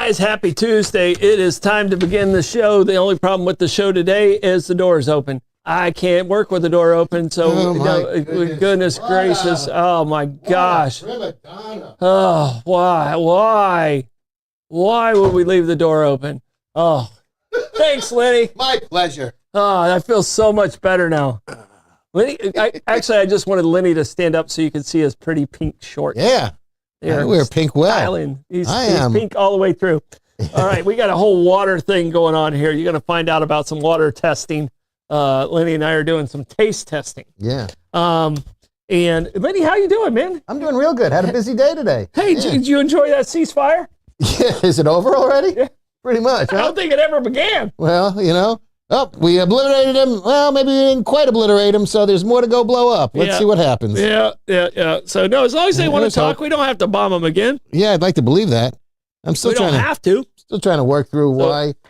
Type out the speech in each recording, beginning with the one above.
guys, happy Tuesday. It is time to begin the show. The only problem with the show today is the door is open. I can't work with the door open, so goodness gracious. Oh my gosh. Oh, why? Why would we leave the door open? Oh, thanks, Lenny. My pleasure. Oh, I feel so much better now. Lenny, I just wanted Lenny to stand up so you could see his pretty pink shorts. Yeah. I wear pink well. He's pink all the way through. All right, we got a whole water thing going on here. You're going to find out about some water testing. Lenny and I are doing some taste testing. Yeah. And Lenny, how you doing, man? I'm doing real good. Had a busy day today. Hey, did you enjoy that ceasefire? Yeah. Is it over already? Yeah. Pretty much. I don't think it ever began. Well, we obliterated him. Well, maybe we didn't quite obliterate him, so there's more to go blow up. Let's see what happens. Yeah. So, no, as long as they want to talk, we don't have to bomb them again. Yeah, I'd like to believe that. I'm still Still trying to work through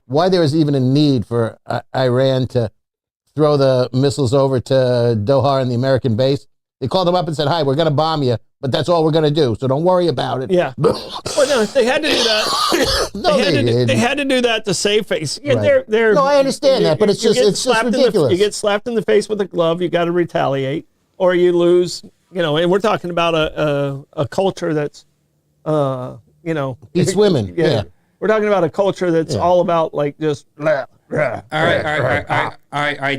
why there was even a need for Iran to throw the missiles over to Doha and the American base. They called them up and said, "Hi, we're going to bomb you, but that's all we're going to do, so don't worry about it." Yeah. Well, no, they had to do that. They had to do that to save face. Yeah, right. No, I understand that, but it's just ridiculous. You get slapped in the face with a glove, you got to retaliate, or you lose. And we're talking about a culture that's, beats women. Yeah. We're talking about a culture that's all about like just. All right.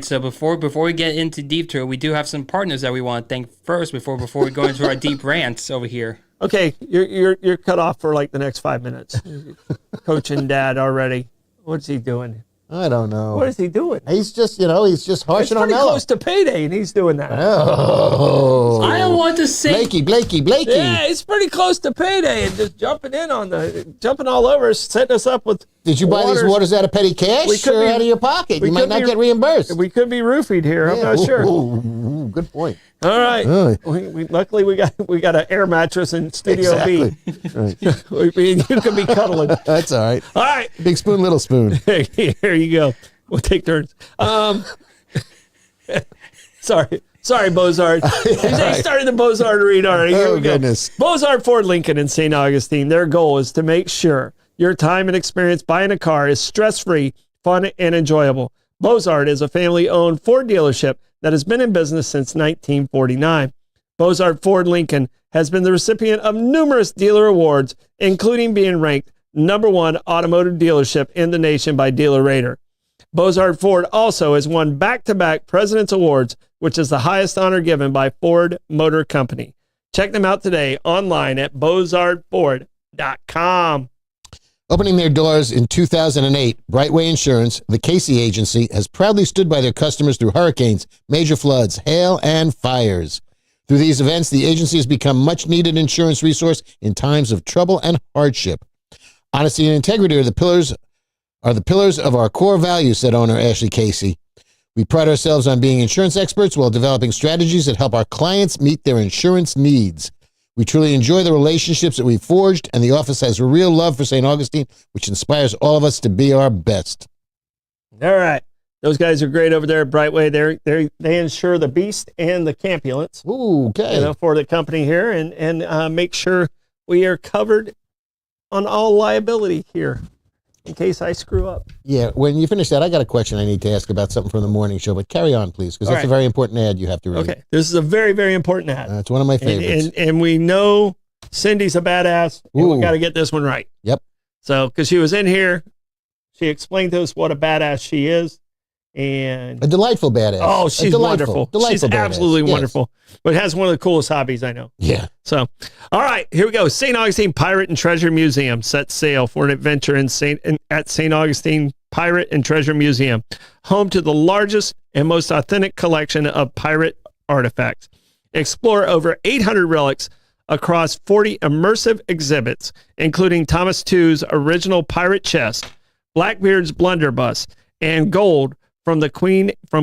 So before we get into deep tour, we do have some partners that we want to thank first before we go into our deep rants over here. Okay, you're cut off for like the next 5 minutes. Coaching Dad already. What's he doing? I don't know. What is he doing? He's just harshing on Mello. It's pretty close to payday, and he's doing that. Oh, I don't want to say Blakey. Yeah, it's pretty close to payday, and just jumping all over, setting us up with. Did you buy these waters out of petty cash or out of your pocket? You might not get reimbursed. We could be roofied here. I'm not sure. Good point. All right. Luckily, we got an air mattress in Studio B. Right. You could be cuddling. That's all right. All right. Big spoon, little spoon. Here you go. We'll take turns. Sorry, Bozard. They started the Bozard read already. Here we go. Goodness. Bozard Ford Lincoln in St. Augustine. Their goal is to make sure your time and experience buying a car is stress-free, fun, and enjoyable. Bozard is a family-owned Ford dealership that has been in business since 1949. Bozard Ford Lincoln has been the recipient of numerous dealer awards, including being ranked #1 automotive dealership in the nation by Dealer Rater. Bozard Ford also has won back-to-back President's Awards, which is the highest honor given by Ford Motor Company. Check them out today online at bozardford.com. Opening their doors in 2008, Brightway Insurance, the Casey agency, has proudly stood by their customers through hurricanes, major floods, hail, and fires. Through these events, the agency has become much-needed insurance resource in times of trouble and hardship. Honesty and integrity are the pillars of our core values, said owner Ashley Casey. We pride ourselves on being insurance experts while developing strategies that help our clients meet their insurance needs. We truly enjoy the relationships that we've forged, and the office has a real love for St. Augustine, which inspires all of us to be our best. All right. Those guys are great over there at Brightway. They insure the beast and the campulants. Ooh, okay. For the company here and make sure we are covered on all liability here in case I screw up. Yeah, when you finish that, I got a question I need to ask about something from the morning show, but carry on, please, because that's a very important ad you have to read. Okay, this is a very, very important ad. That's one of my favorites. And we know Cindy's a badass, and we got to get this one right. Yep. So, because she was in here, she explained to us what a badass she is. And a delightful badass. Oh, she's wonderful. She's absolutely wonderful. But has one of the coolest hobbies I know. Yeah. So, all right, here we go. St. Augustine Pirate and Treasure Museum sets sail for an adventure at St. Augustine Pirate and Treasure Museum, home to the largest and most authentic collection of pirate artifacts. Explore over 800 relics across 40 immersive exhibits, including Thomas II's original pirate chest, Blackbeard's blunderbuss, and gold from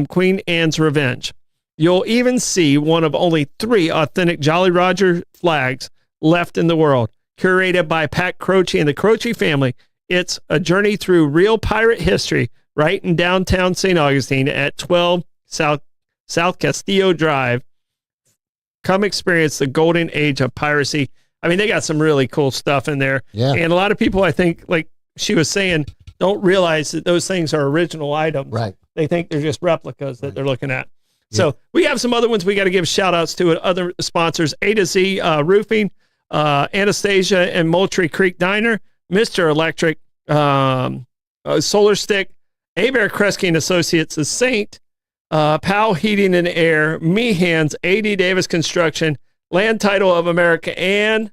Queen Anne's Revenge. You'll even see one of only 3 authentic Jolly Roger flags left in the world. Curated by Pat Croce and the Croce family, it's a journey through real pirate history right in downtown St. Augustine at 12 South Castillo Drive. Come experience the golden age of piracy. I mean, they got some really cool stuff in there. Yeah. And a lot of people, I think, like, she was saying, don't realize that those things are original items. Right. They think they're just replicas that they're looking at. So we have some other ones we got to give shout outs to other sponsors: A to Z Roofing, Anastasia and Moultrie Creek Diner, Mr. Electric, Solar Stick, Abear Kresge and Associates, The Saint, Powell Heating and Air, Meehan's, A.D. Davis Construction, Land Title of America, and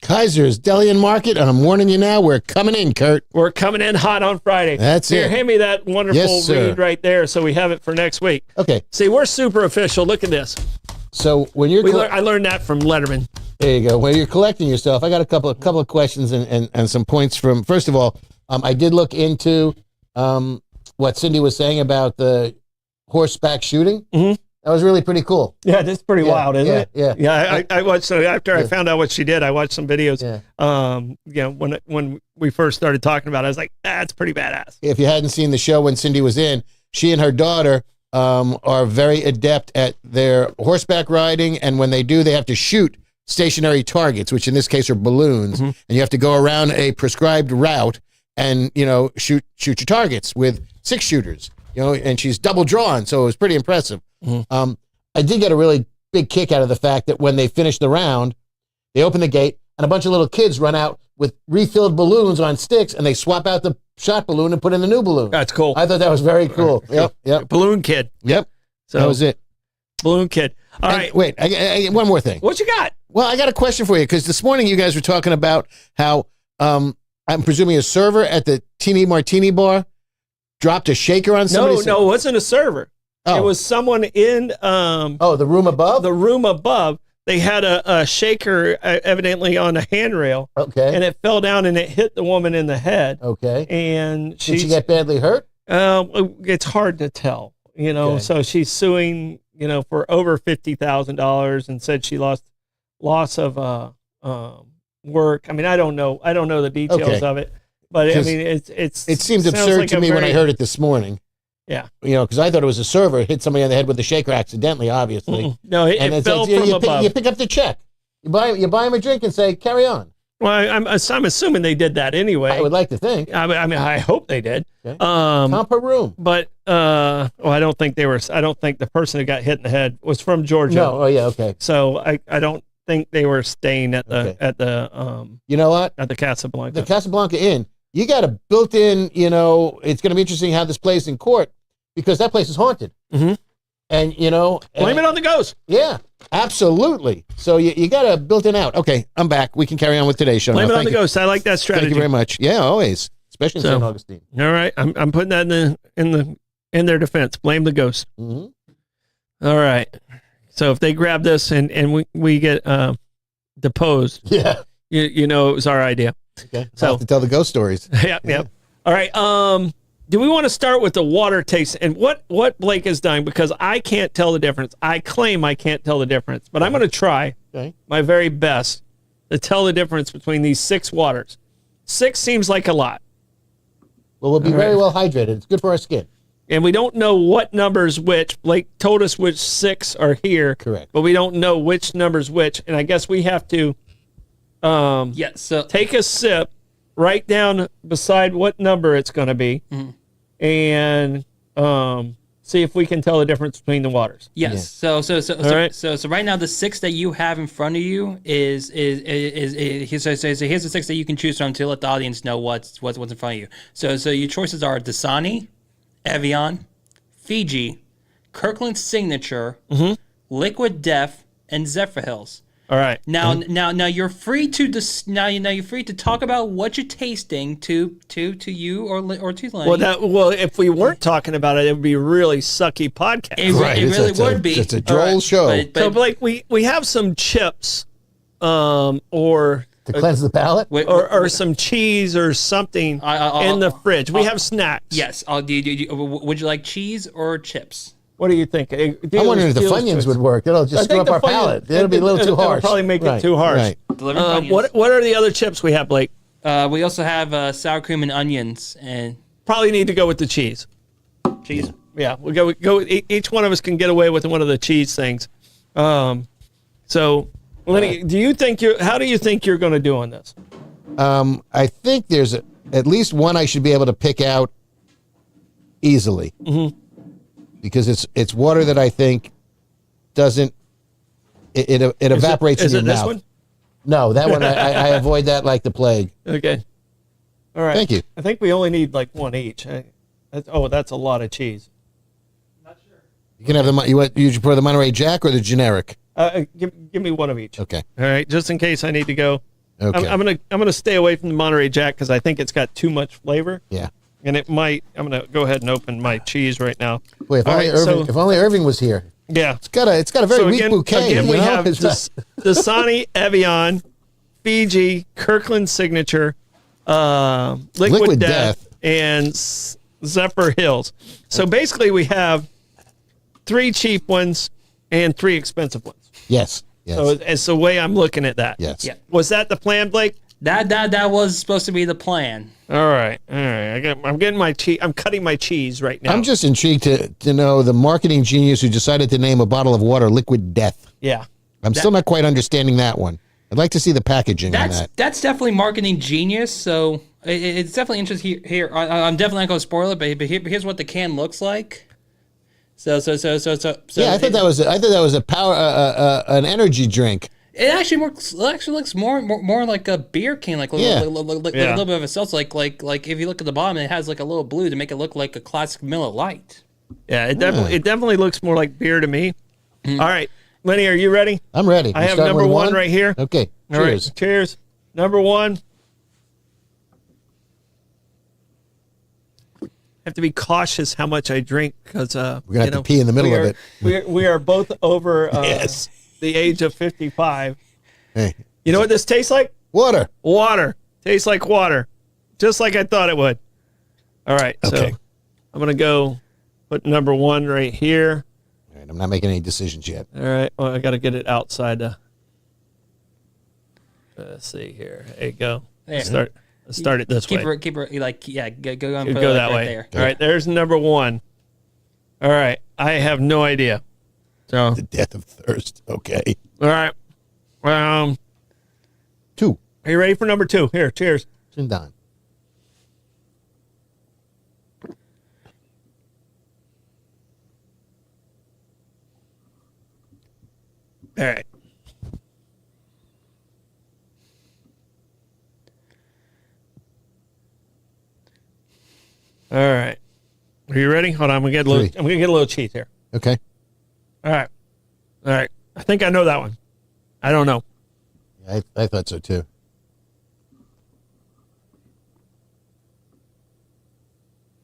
Kaiser's Deli and Market, and I'm warning you now, we're coming in, Kurt. we're coming in hot on Friday. That's Here, it. hand me that wonderful Yes, sir. read right there so we have it for next week. Okay, See, we're super official. Look at this. so when you're I learned that from Letterman. there you go. When you're collecting your stuff, I got a couple of questions and some points from. First of all, I did look into what Cindy was saying about the horseback shooting. Mm-hmm. That was really pretty cool. Yeah, that's pretty wild, isn't it? Yeah. Yeah, I watched. So after I found out what she did, I watched some videos. Yeah. When we first started talking about it, I was like, that's pretty badass. If you hadn't seen the show when Cindy was in, she and her daughter are very adept at their horseback riding, and when they do, they have to shoot stationary targets, which in this case are balloons, and you have to go around a prescribed route and shoot your targets with 6 shooters. And she's double drawn, so it was pretty impressive. I did get a really big kick out of the fact that when they finish the round, they open the gate and a bunch of little kids run out with refilled balloons on sticks, and they swap out the shot balloon and put in the new balloon. That's cool. I thought that was very cool. Yep. Balloon Kid. Yep. So That was it. Balloon Kid. All right. Wait, I one more thing. What you got? Well, I got a question for you, because this morning you guys were talking about how I'm presuming a server at the Teeny Martini bar dropped a shaker on somebody. No, it wasn't a server. Oh. It was someone in the room above? the room above. They had a shaker evidently on a handrail, Okay. and it fell down and it hit the woman in the head. Okay. And Did she get badly hurt? it's hard to tell, Okay. So she's suing, for over $50,000 and said she loss of work. I mean, I don't know the details of it, but I mean, it seemed sounds absurd like to a me when I very- heard it this morning. Yeah. Because I thought it was a server hit somebody on the head with the shaker accidentally, obviously. No, it And fell you, from above. you pick up the check. You buy him a drink and say, carry on. Well, I'm assuming they did that anyway. I would like to think. I mean, I hope they did. Okay. Comp per room. But I don't think I don't think the person who got hit in the head was from Georgia. No. Oh, yeah. Okay. So I don't think they were staying at the Okay. You know what? at the Casablanca. The Casablanca Inn, you got a built-in, it's going to be interesting how this plays in court, because that place is haunted. Mm-hmm. And, Blame it on the ghost. Yeah, absolutely. So you got a built-in out. Okay, I'm back. We can carry on with today's show. Blame now. it on Thank the you. ghost. I like that strategy. Thank you very much. Yeah, always, especially in So- St. Augustine. All right, I'm putting that in their defense. Blame the ghost. Mm-hmm. All right. So if they grab this and we get deposed, Yeah. it was our idea. Okay. So- I'll have to tell the ghost stories. Yep. All right. Do we want to start with the water taste and what Blake has done? Because I can't tell the difference. I claim I can't tell the difference, but I'm going to try Okay. my very best to tell the difference between these 6 waters. 6 seems like a lot, Well, we'll be All very right. well hydrated. It's good for our skin. and we don't know what numbers which. Blake told us which 6 are here, Correct. but we don't know which numbers which. And I guess we have to Yeah. So take a sip, write down beside what number it's going to be, and see if we can tell the difference between the waters. yes. So right. so right now the 6 that you have in front of you is here's the 6 that you can choose from to let the audience know what's in front of you. So your choices are Dasani, Evian, Fiji, Kirkland Signature, Liquid Death, and Zephyr Hills. All right. Now you're free to now you're free to talk about what you're tasting to you or to Lenny. Well, if we weren't talking about it, it would be a really sucky podcast. It really would be. It's a droll All right. show So, Blake, we have some chips, or to cleanse the palate. or some cheese or something in the fridge. We have snacks. Yes. Would you like cheese or chips? What do you think? I'm wondering if the Funyuns would work. It'll just screw up our palate. It'll be a little too harsh. It'll probably make it too harsh. Right. Delivering onions. What are the other chips we have, Blake? We also have sour cream and onions and Probably need to go with the cheese. cheese. Yeah, we'll go. Each one of us can get away with one of the cheese things. So, Lenny, how do you think you're going to do on this? I think there's at least one I should be able to pick out easily. Because it's water that I think doesn't it evaporates in your this mouth. one? No, that one I avoid that like the plague. Okay. All right. Thank you. I think we only need like one each. That's a lot of cheese. You can have you should prefer the Monterey Jack or the generic. Give me one of each. Okay. All right, just in case I need to go. Okay. I'm gonna stay away from the Monterey Jack because I think it's got too much flavor. Yeah. And it might. I'm gonna go ahead and open my cheese right now. Wait, if only Irving was here. Yeah. It's got a very weak bouquet. Again, we have It's not- Dasani, Evian, Fiji, Kirkland Signature, Liquid Death, and Zephyr Hills. So basically, we have 3 cheap ones and 3 expensive ones. Yes. Yes. So it's the way I'm looking at that. Yes. Yeah. Was that the plan, Blake? That was supposed to be the plan. All right. I'm getting my cheese. I'm cutting my cheese right now. I'm just intrigued to know the marketing genius who decided to name a bottle of water Liquid Death. Yeah. I'm still not quite understanding that one. I'd like to see the packaging on that. That's definitely marketing genius. So it's definitely interesting here. I'm definitely not going to spoil it, but here's what the can looks like. So Yeah, I thought that was a power an energy drink. It actually looks more like a beer can, like a little bit of a seltzer. Like if you look at the bottom, it has like a little blue to make it look like a classic Miller Lite. Yeah, it definitely looks more like beer to me. All right, Lenny, are you ready? I'm ready. I have number one right here. Okay. All right, Cheers. cheers. Number one. I have to be cautious how much I drink because We're gonna have to pee in the middle of it. We are both over Yes. the age of 55. Hey. You know what this tastes like? Water. Water. Tastes like water, just like I thought it would. All right, Okay. so I'm gonna go put number one right here. All right, I'm not making any decisions yet. All right, well, I got to get it outside. Let's see here. There you go. There. Let's start it this way. Keep her like yeah. Go and put Go it that right way. there. All right, there's number one. All right, I have no idea. So, The death of thirst. Okay. all right. 2. Are you ready for number two? Here, cheers. Don. All right. All right. Are you ready? Hold on. I'm gonna get a little. 3. I'm gonna get a little cheese here. Okay. All right. All right. I think I know that one. I don't know. I thought so too.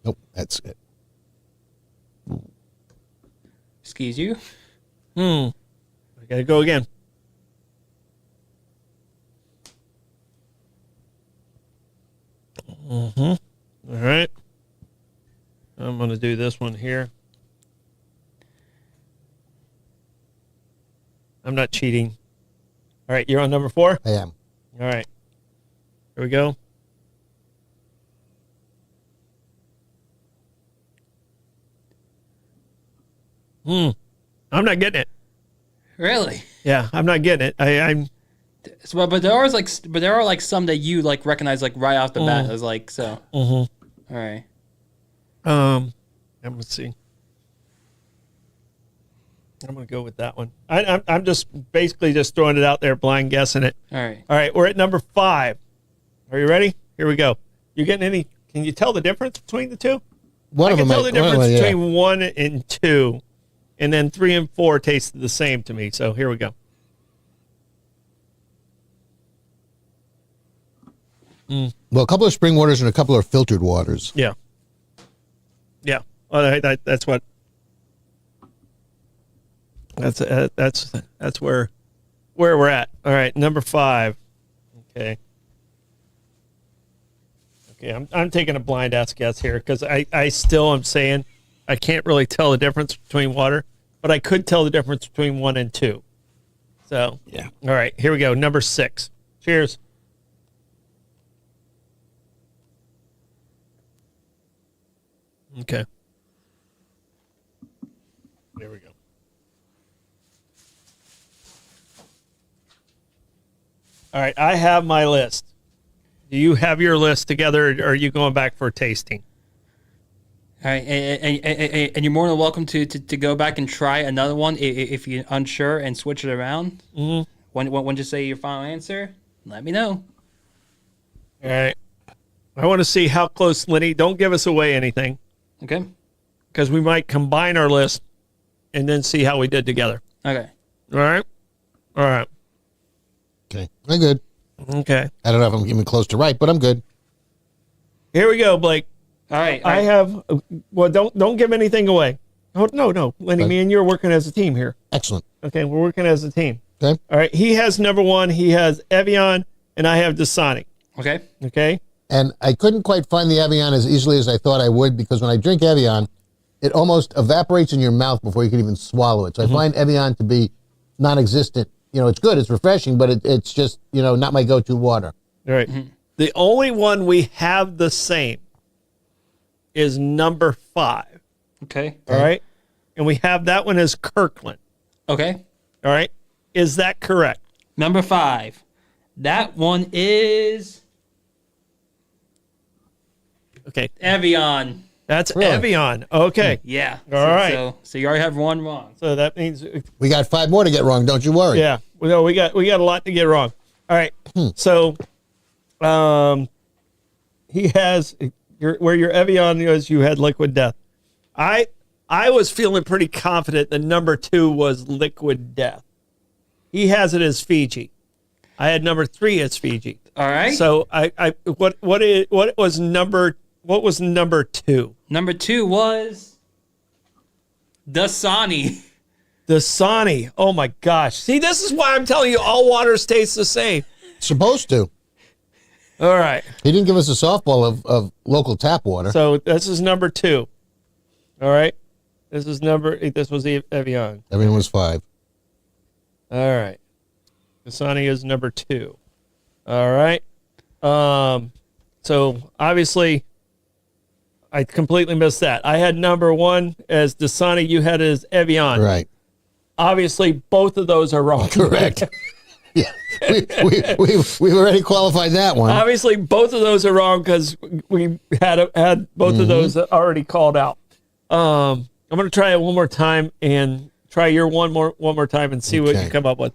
Nope, that's it. Excuse you. I gotta go again. All right. I'm gonna do this one here. I'm not cheating. All right, you're on number 4? I am. All right. Here we go. I'm not getting it. Really? Yeah, I'm not getting it. I'm So, but there are like some that you like recognize like right off the bat as like so. All right. let me see. I'm gonna go with that one. I'm just basically just throwing it out there, blind guessing it. All right. All right, we're at number 5. Are you ready? Here we go. You getting any? Can you tell the difference between the two? One I of can them. tell the difference between 1 and 2, and then 3 and 4 taste the same to me. So here we go. Well, a couple of spring waters and a couple of filtered waters. Yeah. Yeah. Well, that's what. That's where we're at. All right, number 5. Okay. Okay, I'm taking a blind ass guess here because I still am saying I can't really tell the difference between water, but I could tell the difference between 1 and 2. So Yeah. All right, here we go. Number 6. Cheers. Okay. There we go. All right, I have my list. Do you have your list together, or are you going back for tasting? All right, and you're more than welcome to go back and try another one if you're unsure and switch it around. Mm-hmm. When you say your final answer, let me know. All right. I want to see how close, Lenny. Don't give us away anything. Okay. Because we might combine our list and then see how we did together. Okay. All right? All right. Okay. I'm good. Okay. I don't know if I'm even close to right, but I'm good. Here we go, Blake. All right. I have, well, don't give anything away. Oh, no. Lenny, me and you are working as a team here. Excellent. Okay, we're working as a team. Okay. All right, he has number one. He has Evian, and I have Dasani. Okay. Okay. And I couldn't quite find the Evian as easily as I thought I would, because when I drink Evian, it almost evaporates in your mouth before you can even swallow it. So I find Evian to be non-existent. It's good, it's refreshing, but it's just, not my go-to water. All right. The only one we have the same is number 5. Okay. All right. And we have that one as Kirkland. Okay. All right. Is that correct? Number 5. That one is Okay. Evian. That's Really? Evian. Okay. Yeah. All right. So you already have one wrong. So that means, We got 5 more to get wrong, don't you worry. yeah. No, we got a lot to get wrong. All right. So, he has where your Evian is. You had Liquid Death. I was feeling pretty confident that number 2 was Liquid Death. He has it as Fiji. I had number 3 as Fiji. All right. So what was number 2? Number 2 was Dasani. Dasani. Oh my gosh. See, this is why I'm telling you all water tastes the same. Supposed to. All right. He didn't give us a softball of local tap water. So this is number 2. All right. This was Evian. Everyone was 5. All right. Dasani is number 2. All right. So obviously I completely missed that. I had number 1 as Dasani. You had it as Evian. Right. Obviously both of those are wrong. Correct. Yeah. We've already qualified that one. Obviously both of those are wrong because we had both of those already called out. I'm going to try it one more time and try your one more time and see what you come up with.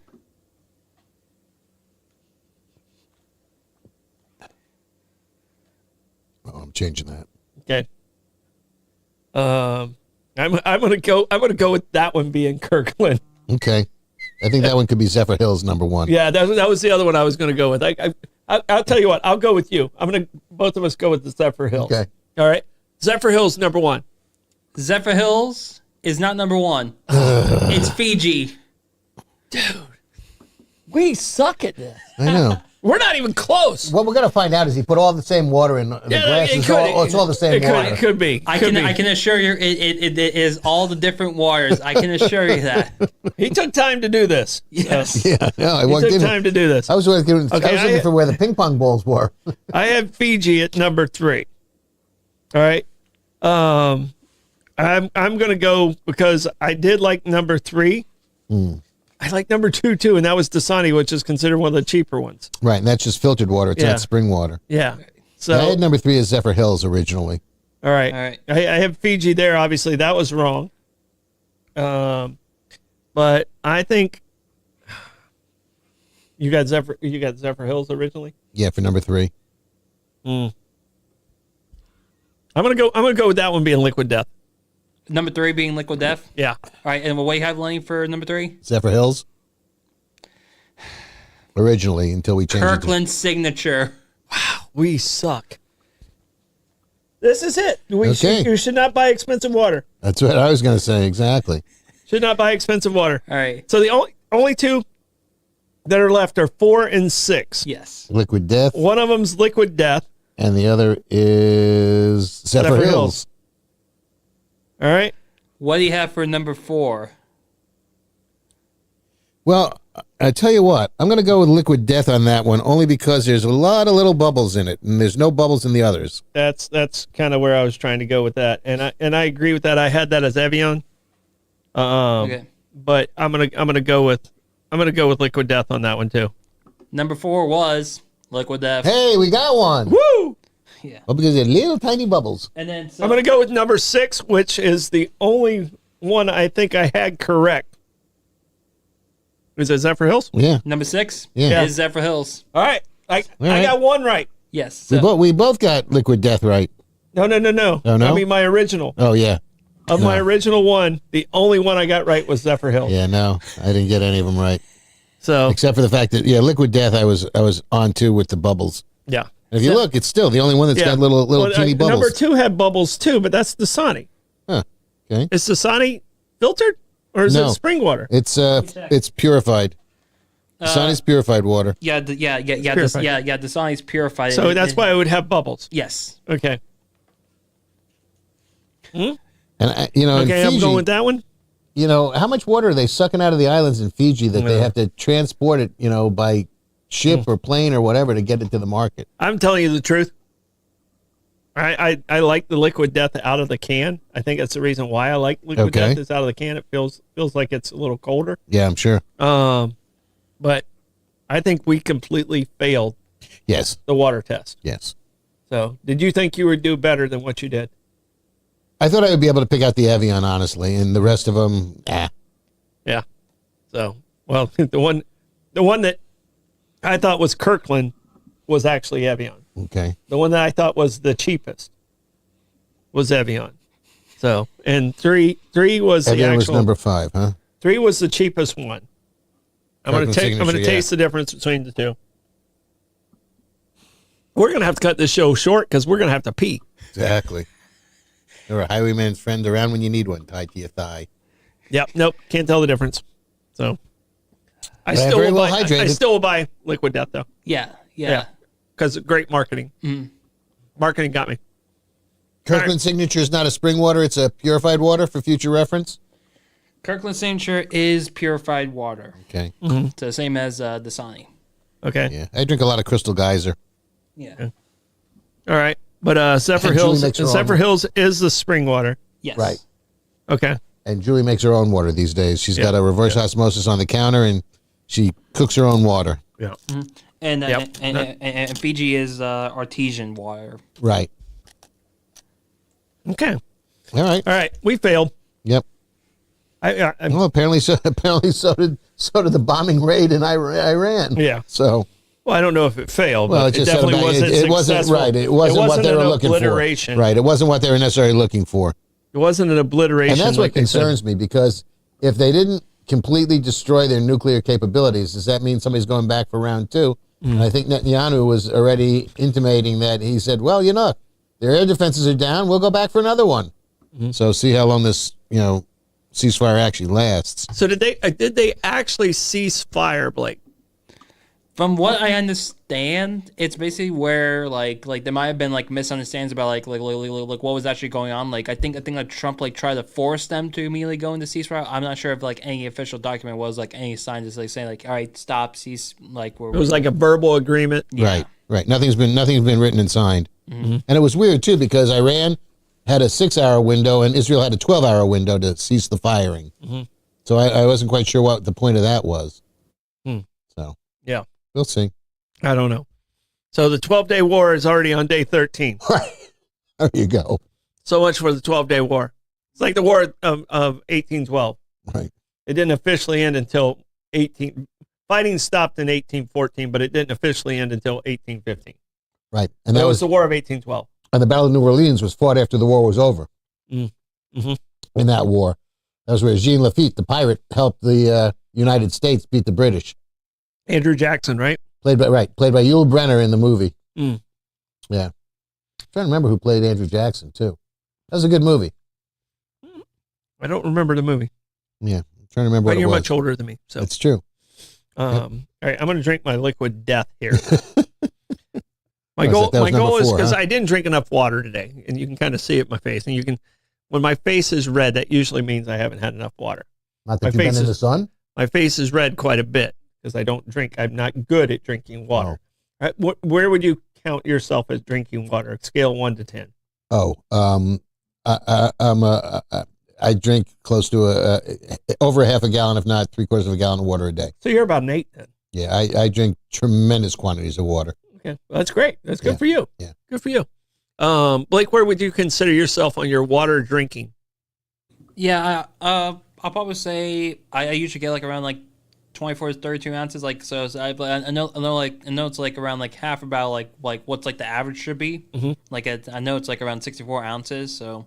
Oh, I'm changing that. Okay. I'm gonna go with that one being Kirkland. Okay. I think that one could be Zephyr Hills number 1. Yeah, that was the other one I was gonna go with. I'll tell you what, I'll go with you. Both of us go with the Zephyr Hills. Okay. All right. Zephyr Hills number 1. Zephyr Hills is not number 1. It's Fiji. Dude, we suck at this. I know. We're not even close. What we're going to find out is he put all the same water in the glass. It's all the same water. It could be. I can assure you it is all the different waters. I can assure you that. He took time to do this. Yes. Yeah, no, I He took time to do this. I was looking for where the ping pong balls were. I have Fiji at number 3. All right. I'm going to go because I did like number 3. I like number 2 too, and that was Dasani, which is considered one of the cheaper ones. Right, and that's just filtered water. It's not spring water. Yeah. So I had number 3 as Zephyr Hills originally. All right. I have Fiji there. Obviously, that was wrong. But I think you got Zephyr Hills originally. Yeah, for number 3. I'm gonna go with that one being Liquid Death. Number 3 being Liquid Death. Yeah. All right, and what do you have, Lenny, for number 3? Zephyr Hills. Originally, until we changed Kirkland's signature. Wow, we suck. This is it. Okay. You should not buy expensive water. That's what I was going to say. Exactly. Should not buy expensive water. All right. So the only 2 that are left are 4 and 6. Yes. Liquid Death. One of them's Liquid Death. And the other is Zephyr Hills. All right. What do you have for number 4? Well, I tell you what, I'm going to go with Liquid Death on that one, only because there's a lot of little bubbles in it, and there's no bubbles in the others. That's kind of where I was trying to go with that, and I agree with that. I had that as Evian. Okay. But I'm gonna go with Liquid Death on that one too. Number 4 was Liquid Death. Hey, we got one. Woo! Yeah. Well, because they're little tiny bubbles. And then I'm going to go with number 6, which is the only one I think I had correct. Is it Zephyr Hills? Yeah. number 6 Yeah. is Zephyr Hills. All right. I right. got one right. Yes. We both got Liquid Death right. No. Oh, no? I mean, my original. Oh, yeah. Of my original one, the only one I got right was Zephyr Hills. Yeah, no, I didn't get any of them right. So, Except for the fact that, Liquid Death I was on to with the bubbles. yeah. And if you look, it's still the only one that's got little Well, teeny bubbles. Number 2 had bubbles too, but that's Dasani. Huh. Okay. Is Dasani filtered or is No. it spring water? It's purified. Dasani's purified water. Yeah, Purified. Dasani's purified. So that's why it would have bubbles. Yes. Okay. And Okay, in I'm Fiji, going with that one. how much water are they sucking out of the islands in Fiji that they have to transport it, by ship or plane or whatever to get it to the market? I'm telling you the truth. I like the Liquid Death out of the can. I think that's the reason why I like Liquid Okay. Death is out of the can. It feels like it's a little colder. Yeah, I'm sure. But I think we completely failed Yes. the water test. Yes. So, did you think you would do better than what you did? I thought I would be able to pick out the Evian, honestly, and the rest of them, Yeah. So, well, the one that I thought was Kirkland was actually Evian. Okay. The one that I thought was the cheapest was Evian. So, and three was the Evian was actual number 5, huh? 3 was the cheapest one. I'm going Kirkland to Signature, taste the difference between the two. We're going to have to cut this show short because we're going to have to pee. Exactly. You're a highwayman's friend around when you need one, tied to your thigh. Yep. Nope. Can't tell the difference. So I But still very will well buy, I hydrated. still will buy Liquid Death though. Yeah. Because great marketing. Marketing got me. Kirkland Signature is not a spring water; it's a purified water for future reference. Kirkland Signature is purified water. Okay. So same as Dasani. Okay. Yeah, I drink a lot of Crystal Geyser. Yeah. All right. But Zephyr And Julie Hills, makes her own. Zephyr Hills is the spring water. Yes. Right. Okay. And Julie makes her own water these days. She's got a reverse osmosis on the counter, and she cooks her own water. Yeah. And Yep. and Fiji is artesian water. Right. Okay. All right. All right. We failed. Yep. Well, apparently so. Apparently so did the bombing raid in Iran. Yeah. So. Well, I don't know if it failed, Well, but it just definitely said about, wasn't it wasn't successful. right. It wasn't what they an were looking obliteration. for. Right. It wasn't what they were necessarily looking for. It wasn't an obliteration. And that's what like they said. concerns me, because if they didn't completely destroy their nuclear capabilities, does that mean somebody's going back for round 2? And I think Netanyahu was already intimating that. He said, well, their air defenses are down. We'll go back for another one. So see how long this, ceasefire actually lasts. So did they actually cease fire, Blake? From what I understand, it's basically where like there might have been like misunderstandings about like what was actually going on. Like I think like Trump like tried to force them to immediately go into ceasefire. I'm not sure if like any official document was like any signs just like saying like all right, stop, cease. Like It was like a verbal agreement. Right. Nothing's been written and signed. And it was weird too, because Iran had a 6-hour window and Israel had a 12-hour window to cease the firing. So I wasn't quite sure what the point of that was. So Yeah. we'll see. I don't know. So the 12-day war is already on day 13. Right. There you go. So much for the 12-day war. It's like the war of 1812. Right. It didn't officially end until fighting stopped in 1814, but it didn't officially end until 1815. Right. And That that was the War of 1812. and the Battle of New Orleans was fought after the war was over. Mhm. In that war, that was where Jean Lafitte, the pirate, helped the United States beat the British. Andrew Jackson, right? Played by Yul Brynner in the movie. Mm. Yeah, I'm trying to remember who played Andrew Jackson too. That was a good movie. I don't remember the movie. Yeah, I'm trying to remember But what it you're was. much older than me. So, It's true. all right, I'm going to drink my Liquid Death here. My What was goal, it? That was my goal number is 4, because huh? I didn't drink enough water today, and you can kind of see it in my face. And when my face is red, that usually means I haven't had enough water. Not my that you've been face in the is- sun. My face is red quite a bit because I don't drink. I'm not good at drinking water. All right, where would you count yourself as drinking water? Scale 1 to 10. I drink close to over a half a gallon, if not 3/4 of a gallon of water a day. So you're about an 8 then. Yeah, I drink tremendous quantities of water. Well, that's great. That's good for you. Yeah. Good for you. Blake, where would you consider yourself on your water drinking? Yeah, I'll probably say I usually get like around like 24 to 32 ounces. Like I know it's like around like half about like what's like the average should be. Mm-hmm. Like I know it's like around 64 ounces, so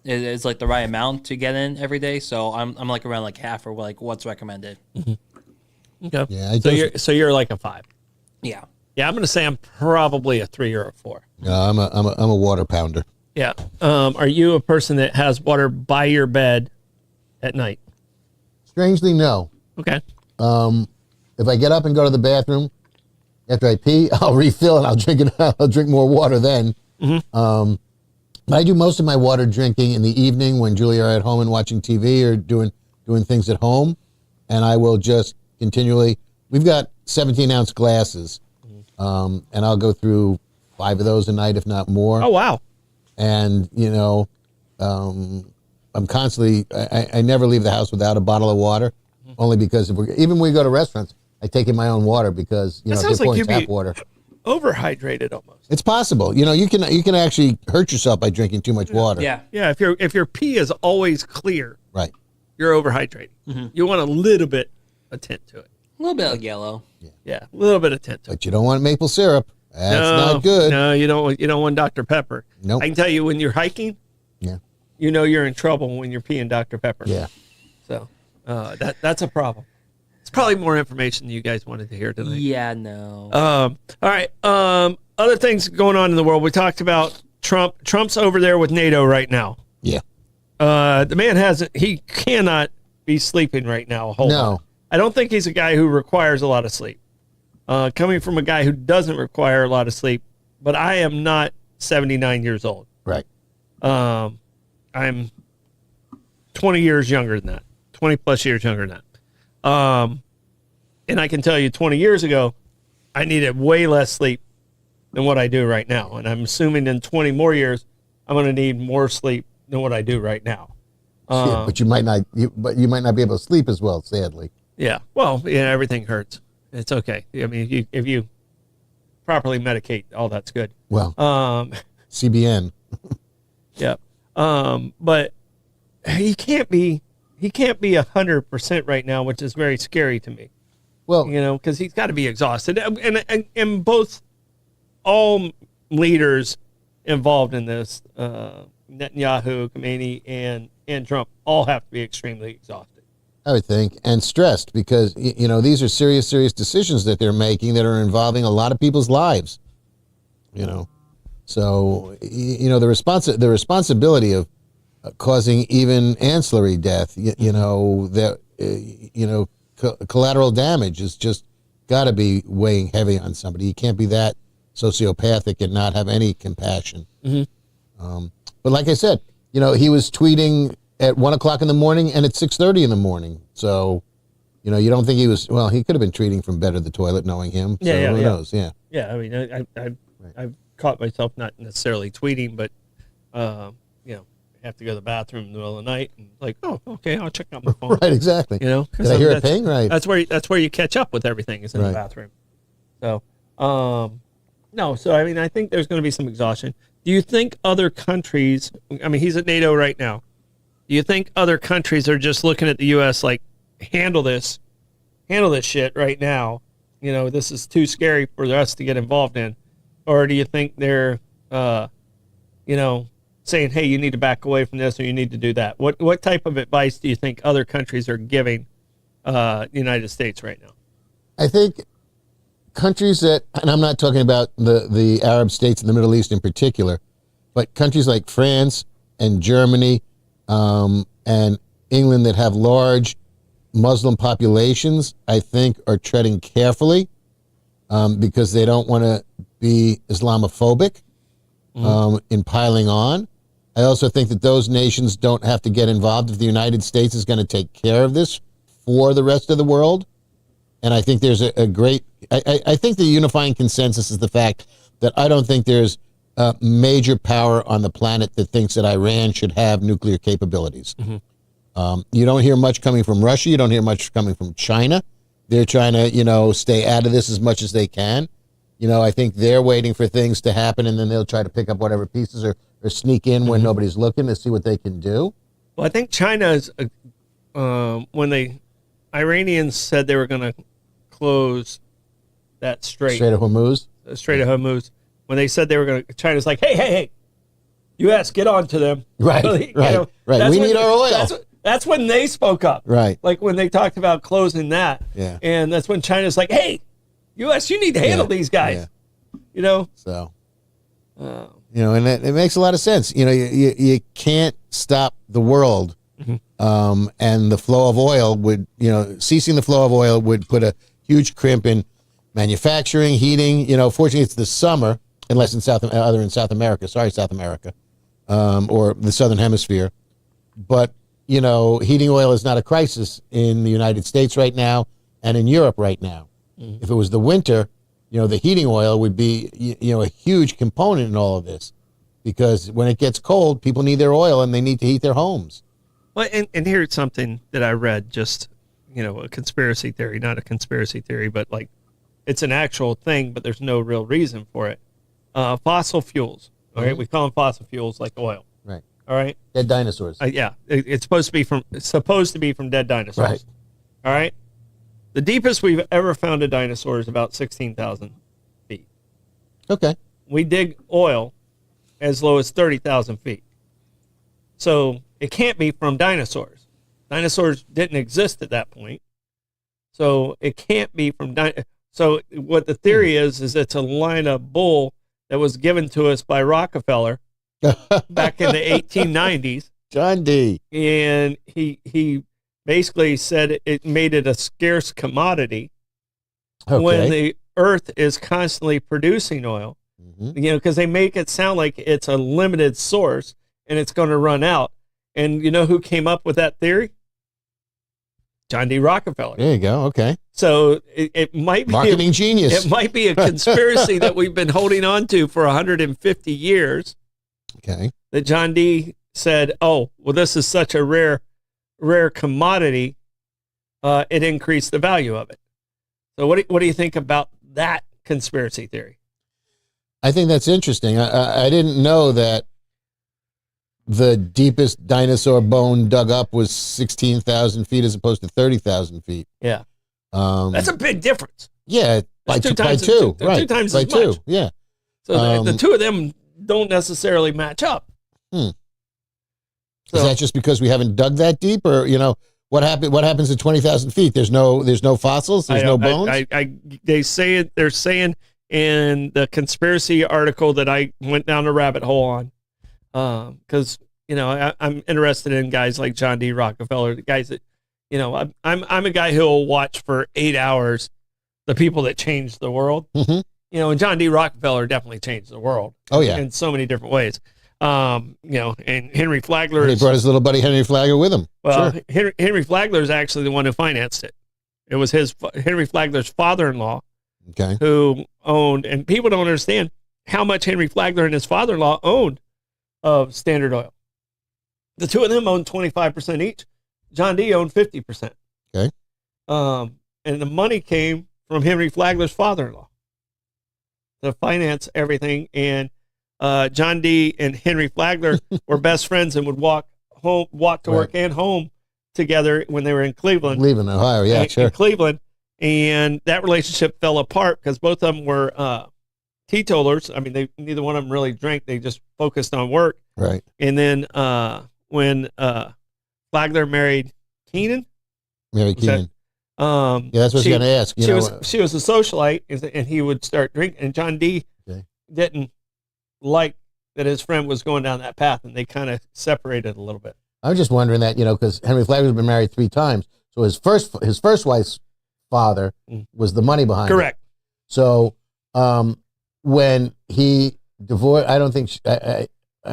it's like the right amount to get in every day. So I'm like around like half or like what's recommended. Mm-hmm. Okay. Yeah. So you're like a 5. Yeah. Yeah, I'm going to say I'm probably a 3 or a 4. No, I'm a water pounder. Yeah. Are you a person that has water by your bed at night? Strangely, no. Okay. If I get up and go to the bathroom after I pee, I'll refill and I'll drink it. I'll drink more water then. Mm-hmm. But I do most of my water drinking in the evening when Julie are at home and watching TV or doing things at home, and I will just continually. We've got 17-ounce glasses, and I'll go through 5 of those a night, if not more. Oh, wow. And I'm constantly. I never leave the house without a bottle of water, only because even when we go to restaurants, I take in my own water because if they're pouring tap water. Overhydrated almost. It's possible. You can actually hurt yourself by drinking too much water. Yeah. Yeah, if your pee is always clear, Right. you're overhydrating. Mm-hmm. You want a little bit of tint to it. A little bit of yellow. Yeah, a little bit of tint to it. But you don't want maple syrup. That's not good. No, you don't want Dr. Pepper. Nope. I can tell you when you're hiking, Yeah. you're in trouble when you're peeing Dr. Pepper. Yeah. So that's a problem. It's probably more information you guys wanted to hear tonight. Yeah, no. All right. Other things going on in the world. We talked about Trump. Trump's over there with NATO right now. Yeah. The man he cannot be sleeping right now a whole lot. I don't think he's a guy who requires a lot of sleep. Coming from a guy who doesn't require a lot of sleep, but I am not 79 years old. Right. I'm 20 years younger than that, 20 plus years younger than that. And I can tell you 20 years ago, I needed way less sleep than what I do right now. And I'm assuming in 20 more years, I'm going to need more sleep than what I do right now. But you might not. But you might not be able to sleep as well. Sadly. Yeah. Well, yeah, everything hurts. It's okay. I mean, if you properly medicate, all that's good. Well. CBN. Yeah. But he can't be 100% right now, which is very scary to me. Well, because he's got to be exhausted, and all leaders involved in this, Netanyahu, Khamenei, and Trump, all have to be extremely exhausted. I would think, and stressed because these are serious decisions that they're making that are involving a lot of people's lives. So the responsibility of causing even ancillary death, collateral damage is just got to be weighing heavy on somebody. You can't be that sociopathic and not have any compassion. Mm-hmm. But like I said, he was tweeting at 1:00 in the morning and at 6:30 in the morning. So, you don't think he was? Well, he could have been tweeting from bed or the toilet, knowing him. So who knows? Yeah. Yeah. I mean, I've caught myself not necessarily tweeting, but have to go to the bathroom in the middle of the night and like, oh, okay, I'll check out my phone. Right, exactly. Did I hear it ping? Right. That's where you catch up with everything is in the bathroom. So, no. So I mean, I think there's going to be some exhaustion. Do you think other countries? I mean, he's at NATO right now. Do you think other countries are just looking at the U.S. like handle this shit right now? This is too scary for us to get involved in, or do you think they're, saying, hey, you need to back away from this or you need to do that? What type of advice do you think other countries are giving the United States right now? I think countries that, and I'm not talking about the Arab states in the Middle East in particular, but countries like France and Germany and England that have large Muslim populations, I think are treading carefully because they don't want to be Islamophobic in piling on. I also think that those nations don't have to get involved if the United States is going to take care of this for the rest of the world. And I think there's a great, I think the unifying consensus is the fact that I don't think there's a major power on the planet that thinks that Iran should have nuclear capabilities. Mm-hmm. You don't hear much coming from Russia. You don't hear much coming from China. They're trying to, stay out of this as much as they can. I think they're waiting for things to happen, and then they'll try to pick up whatever pieces or sneak in when nobody's looking to see what they can do. Well, I think China's when the Iranians said they were going to close that Strait Strait of Hormuz. Strait of Hormuz, when they said they were going to, China's like, hey, U.S., get on to them. Right, right. We need our oil. That's when they spoke up. Right. Like when they talked about closing that. Yeah. And that's when China's like, hey, U.S., you need to handle these guys. Yeah. So, and it makes a lot of sense. You can't stop the world. And the flow of oil would, ceasing the flow of oil would put a huge crimp in manufacturing, heating. Fortunately, it's the summer, unless in South America. Sorry, South America, or the Southern Hemisphere. But heating oil is not a crisis in the United States right now and in Europe right now. If it was the winter, the heating oil would be, a huge component in all of this, because when it gets cold, people need their oil and they need to heat their homes. Well, and here's something that I read, just, a conspiracy theory, not a conspiracy theory, but like it's an actual thing, but there's no real reason for it. Fossil fuels. All right. We call them fossil fuels like oil. Right. All right. Dead dinosaurs. It's supposed to be from dead dinosaurs. Right. All right. The deepest we've ever found a dinosaur is about 16,000 feet. Okay. We dig oil as low as 30,000 feet. So it can't be from dinosaurs. Dinosaurs didn't exist at that point. So it can't be from So what the theory is it's a line of bull that was given to us by Rockefeller back in the 1890s. John D. And he basically said it made it a scarce commodity when the earth is constantly producing oil. Because they make it sound like it's a limited source and it's going to run out. And you know who came up with that theory? John D. Rockefeller. There you go. Okay. So it might be marketing genius. It might be a conspiracy that we've been holding on to for 150 years. Okay. That John D. said, "Oh, well, this is such a rare commodity. It increased the value of it." So what do you think about that conspiracy theory? I think that's interesting. I didn't know that the deepest dinosaur bone dug up was 16,000 feet as opposed to 30,000 feet. Yeah. That's a big difference. Yeah. By two. Right. 2 times as much. Yeah. So the two of them don't necessarily match up. So, is that just because we haven't dug that deep, or, what happens at 20,000 feet? There's no fossils. There's no bones. They're saying in the conspiracy article that I went down a rabbit hole on, because I'm interested in guys like John D. Rockefeller, the guys that, I'm a guy who'll watch for 8 hours the people that changed the world. And John D. Rockefeller definitely changed the world. Oh yeah, in so many different ways. And Henry Flagler. And he brought his little buddy Henry Flagler with him. Well, sure. Henry Flagler is actually the one who financed it. It was Henry Flagler's father-in-law. Okay. Who owned, and people don't understand how much Henry Flagler and his father-in-law owned of Standard Oil. The two of them owned 25% each. John D. owned 50%. Okay. And the money came from Henry Flagler's father-in-law to finance everything. And John D. and Henry Flagler were best friends and would walk to work and home together when they were in Cleveland. Cleveland, Ohio, yeah, sure. In Cleveland. And that relationship fell apart because both of them were teetotalers. I mean, neither one of them really drank. They just focused on work. Right. And then when Flagler married Keenan. Yeah, that's what I was going to ask. She was a socialite, and he would start drinking. And John D. didn't like that his friend was going down that path, and they kind of separated a little bit. I was just wondering that, because Henry Flagler's been married 3 times. So his first wife's father was the money behind it. Correct. So when he divorced, I don't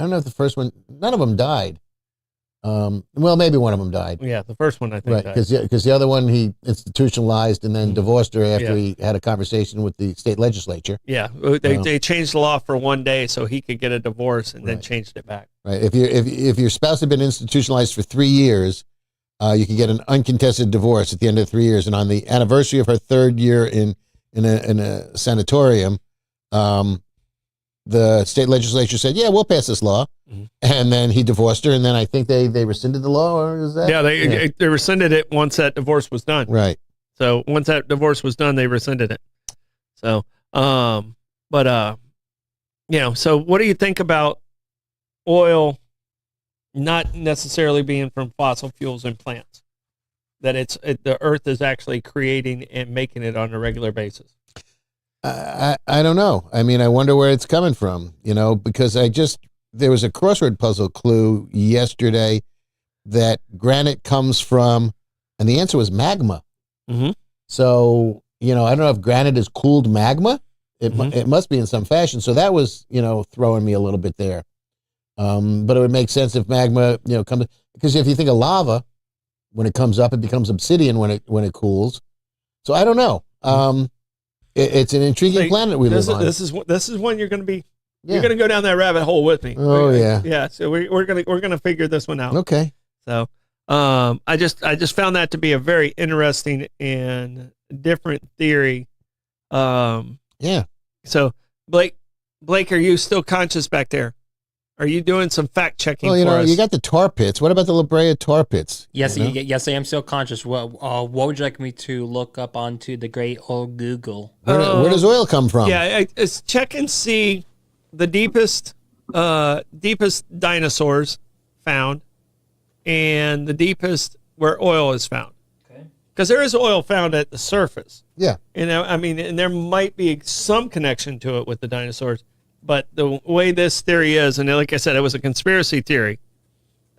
know if the first one, none of them died. Well, maybe one of them died. Yeah, the first one I think died. Because the other one he institutionalized and then divorced her after he had a conversation with the state legislature. Yeah, they changed the law for 1 day so he could get a divorce and then changed it back. Right. If your spouse had been institutionalized for 3 years, you could get an uncontested divorce at the end of 3 years. And on the anniversary of her 3rd year in a sanatorium, the state legislature said, "Yeah, we'll pass this law," and then he divorced her, and then I think they rescinded the law, or is that? Yeah, they rescinded it once that divorce was done. Right. So once that divorce was done, they rescinded it. So, so what do you think about oil not necessarily being from fossil fuels and plants? That the earth is actually creating and making it on a regular basis. I don't know. I mean, I wonder where it's coming from, because there was a crossword puzzle clue yesterday that granite comes from, and the answer was magma. Mm-hmm. So, I don't know if granite is cooled magma. It must be in some fashion. So that was, throwing me a little bit there. But it would make sense if magma, comes, because if you think of lava, when it comes up, it becomes obsidian when it cools. So I don't know. It's an intriguing planet we live on. This is one you're going to be. Yeah. You're going to go down that rabbit hole with me. Oh yeah. Yeah. So we're gonna figure this one out. Okay. So I just found that to be a very interesting and different theory. Yeah. So Blake, are you still conscious back there? Are you doing some fact checking? Well, for us? You got the tar pits. What about the La Brea tar pits? Yes, yes, I am still conscious. What would you like me to look up onto the great old Google? Where does oil come from? Yeah, it's check and see the deepest dinosaurs found and the deepest where oil is found. Okay. Because there is oil found at the surface. Yeah. And there might be some connection to it with the dinosaurs. But the way this theory is, and like I said, it was a conspiracy theory,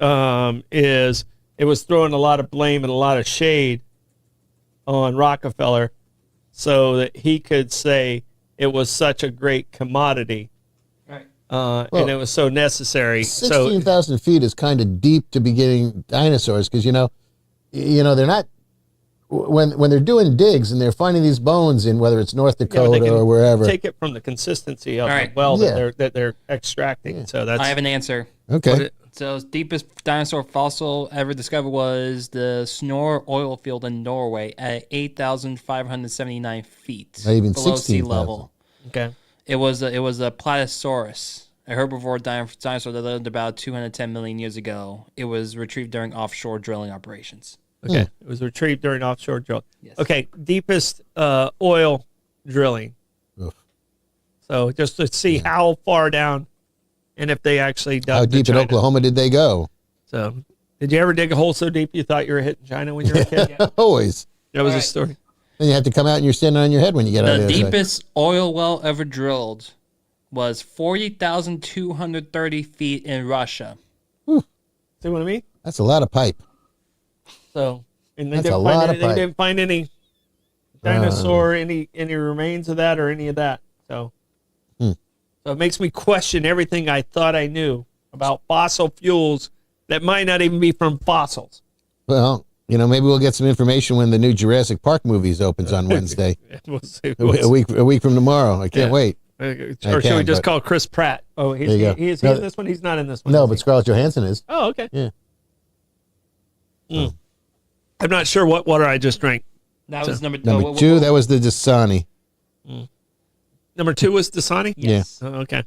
is it was throwing a lot of blame and a lot of shade on Rockefeller so that he could say it was such a great commodity. Right. And it was so necessary. 16,000 feet is kind of deep to be getting dinosaurs because, they're not, when they're doing digs and they're finding these bones in whether it's North Dakota or wherever, take it from the consistency of the well that they're extracting. Yeah. So I have an answer. Okay. So deepest dinosaur fossil ever discovered was the Snore oil field in Norway at 8,579 feet not even below 16, sea level. Okay. It was a Platysaurus, a herbivore dinosaur that lived about 210 million years ago. It was retrieved during offshore drilling operations. Okay. It was retrieved during offshore drilling. Yes. Okay. Deepest oil drilling. Oof. So just to see how far down and if they actually dug how deep in Oklahoma did they go? So did you ever dig a hole so deep you thought you were hitting China when you were a kid? Yeah. Always. That was a story. Then you have to come out and you're standing on your head when you get out of there. The deepest oil well ever drilled was 40,230 feet in Russia. Whew. See what I mean? That's a lot of pipe. So, and they didn't find any dinosaur, any remains of that or any of that. So, so it makes me question everything I thought I knew about fossil fuels that might not even be from fossils. Well, maybe we'll get some information when the new Jurassic Park movies opens on Wednesday. We'll see. A week from tomorrow. I can't wait. Or should we just call Chris Pratt? Oh, is he in this one? He's not in this one. No, but Scarlett Johansson is. Oh, okay. Yeah. Mm. I'm not sure what water I just drank. That was number two. That was the Dasani. Number 2 was Dasani? Yes. Yeah. Oh, okay.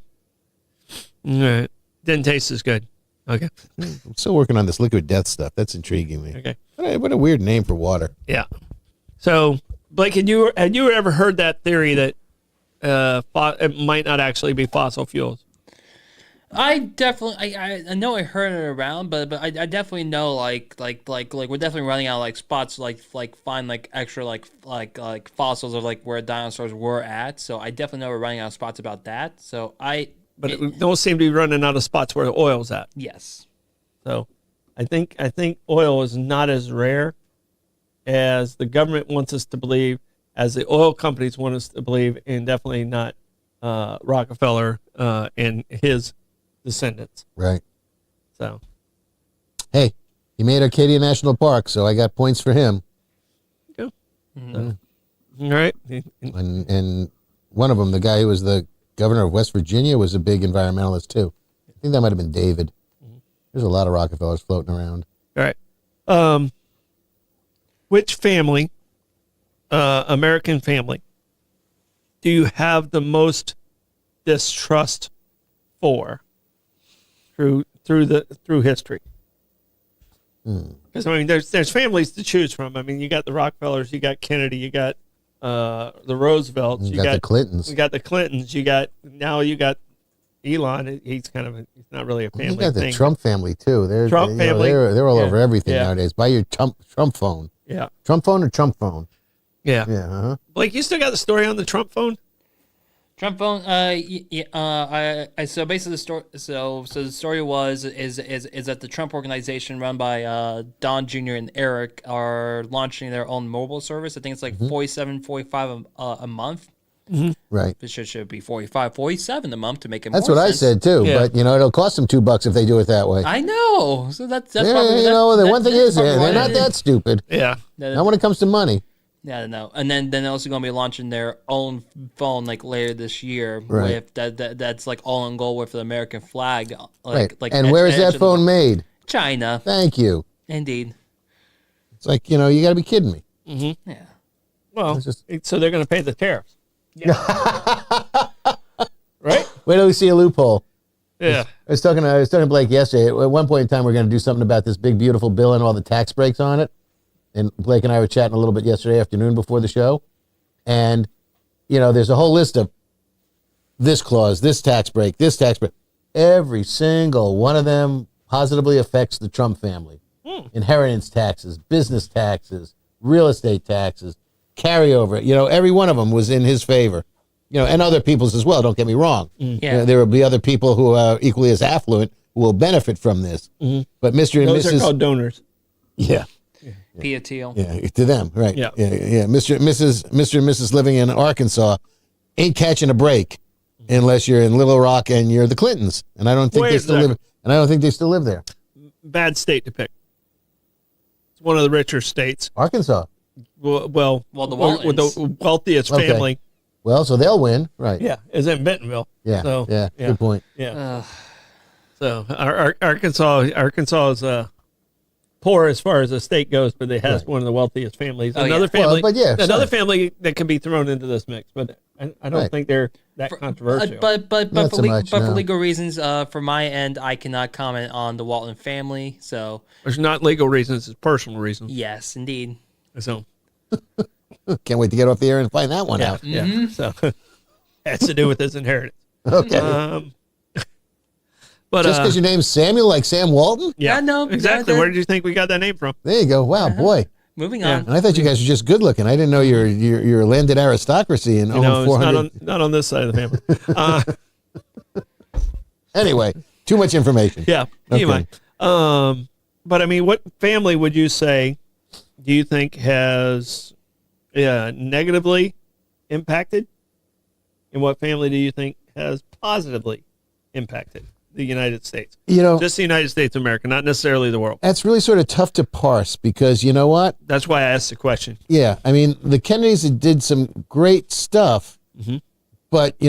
All right. Didn't taste as good. Okay. I'm still working on this liquid death stuff. That's intriguing me. Okay. What a weird name for water. Yeah. So, Blake, had you ever heard that theory that it might not actually be fossil fuels? I definitely, I know I heard it around, but I definitely know like we're definitely running out of spots find extra fossils of where dinosaurs were at. So I definitely know we're running out of spots about that. So but it don't seem to be running out of spots where the oil's at. Yes. So I think oil is not as rare as the government wants us to believe, as the oil companies want us to believe, and definitely not Rockefeller and his descendants. Right. So, hey, he made Arcadia National Park, so I got points for him. Go. All right. And one of them, the guy who was the governor of West Virginia, was a big environmentalist too. I think that might have been David. There's a lot of Rockefellers floating around. All right. Which family, American family, do you have the most distrust for through history. Because I mean, there's families to choose from. I mean, you got the Rockefellers, you got Kennedy, you got the Roosevelts, You got the Clintons. you got the Clintons, you got Elon. He's not really a family You got the thing. Trump family too. Trump family. They're all Yeah. over everything Yeah. nowadays. Buy your Trump phone. Yeah, Trump phone or Trump phone? yeah. Yeah. Uh-huh. Blake, you still got the story on the Trump phone? Trump phone. So basically the story. So the story is that the Trump organization run by Don Jr. and Eric are launching their own mobile service. I think it's like 47, 45 a month. Right. It should be 45, 47 a month to make it That's more what sense. I said too. Yeah. But it'll cost them $2 if they do it that way. I know. So that's Yeah, probably the one thing is probably they're why not it that stupid. Yeah. is. Not when it comes to money. Yeah, no, and then they're also going to be launching their own phone like later this year. Right. With that's like all in gold with the American flag. Right. Like And where is that of phone made? China. Thank you. Indeed. It's like, you got to be kidding me. Yeah. Well, It's just- so they're going to pay the tariffs. Right? Wait till we see a loophole. Yeah. I was talking to Blake yesterday. At one point in time, we're going to do something about this big, beautiful bill and all the tax breaks on it. And Blake and I were chatting a little bit yesterday afternoon before the show. And, there's a whole list of this clause, this tax break, this tax break. Every single one of them positively affects the Trump family. Inheritance taxes, business taxes, real estate taxes, carryover. Every one of them was in his favor. And other people's as well, don't get me wrong. Yeah. There will be other people who are equally as affluent who will benefit from this. But Mr. and Those Mrs. are called donors. Yeah. Pia Teal. Yeah, to them, right? Yeah. yeah. Mr. and Mrs. living in Arkansas ain't catching a break unless you're in Little Rock and you're the Clintons, and I don't think they still live. And I don't think they still live there. Bad state to pick. It's one of the richer states. Arkansas. Well, the with the wealthiest Okay. family. Well, so they'll win, right? Yeah, is in Bentonville. Yeah. So, yeah. Good point. Yeah. So Arkansas is poor as far as the state goes, but it has one of the wealthiest families. Oh, Another yeah. family, Well, but yeah, another sorry. family that can be thrown into this mix, but I don't Right. think they're that controversial. But Not so much, for no. legal reasons, for my end, I cannot comment on the Walton family. So There's not legal reasons; it's personal reasons. yes, indeed. So Can't wait to get off the air and find that one yeah, out. yeah. So has to do with his inheritance. Okay. But Just because your name's Samuel, like Sam Walton? yeah, Yeah, no, exactly. that- Where did you think we got that name from? There you go. Wow, boy. Moving Yeah. on. And I thought you guys were just good looking. I didn't know you're a landed aristocracy and No, own it's 400. not on this side of the family. Anyway, too much information. Yeah. Anyway, but I mean, what family would you say do you think has negatively impacted, and what family do you think has positively impacted the United States? Just the United States of America, not necessarily the world. That's really sort of tough to parse because you know what? That's why I asked the question. Yeah, I mean, the Kennedys did some great stuff, but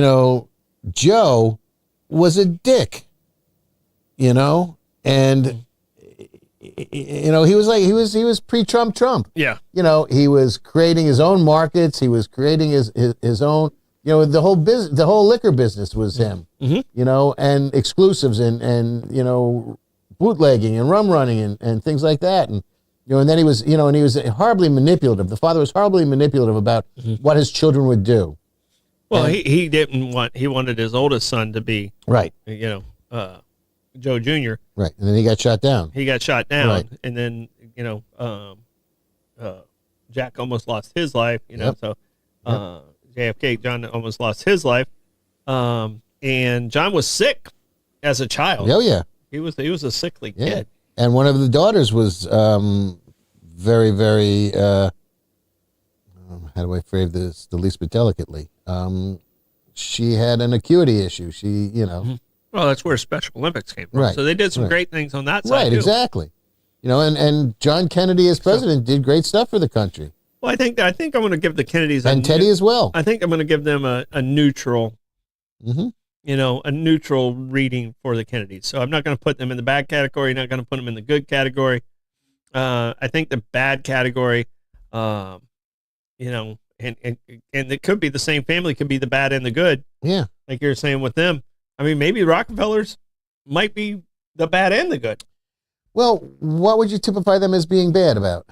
Joe was a dick, and he was pre-Trump. Yeah. He was creating his own markets. He was creating his own. The whole liquor business was him. And exclusives and bootlegging and rum running and things like that. And and then he was horribly manipulative. The father was horribly manipulative about what his children would do. Well, he wanted his oldest son to be Right. Joe Jr. Right. And then he got shot down. He got shot down, Right. and then Jack almost lost his life. Yep. So JFK, John almost lost his life, and John was sick as a child. Oh yeah. He was a sickly Yeah. kid. And one of the daughters was very, very. How do I phrase this the least but delicately? She had an acuity issue. She, Well, that's where Special Olympics came from. Right. So they did some Right. great things on that side right, too. exactly. And John Kennedy as president did great stuff for the country, Well, I think I'm going to give the Kennedys and Teddy as well. I think I'm going to give them a neutral. Mm-hmm. A neutral reading for the Kennedys. So I'm not going to put them in the bad category, not going to put them in the good category. I think the bad category, and it could be the same family, could be the bad and the good. Yeah. Like you're saying with them. I mean, maybe Rockefellers might be the bad and the good. Well, what would you typify them as being bad about?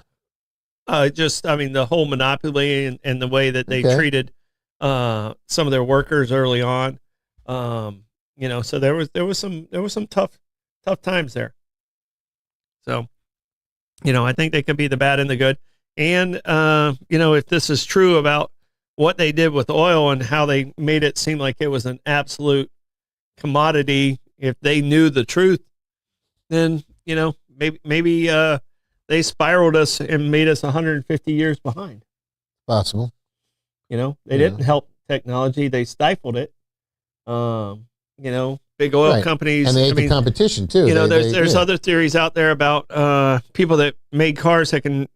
The whole monopoly and the way that they treated some of their workers early on. So there was some tough times there. So, I think they could be the bad and the good. And if this is true about what they did with oil and how they made it seem like it was an absolute commodity, if they knew the truth, then maybe they spiraled us and made us 150 years behind. Possible. They didn't help technology; they stifled it. Big oil companies, and they ate the competition too. There's other theories out there about people that made cars that can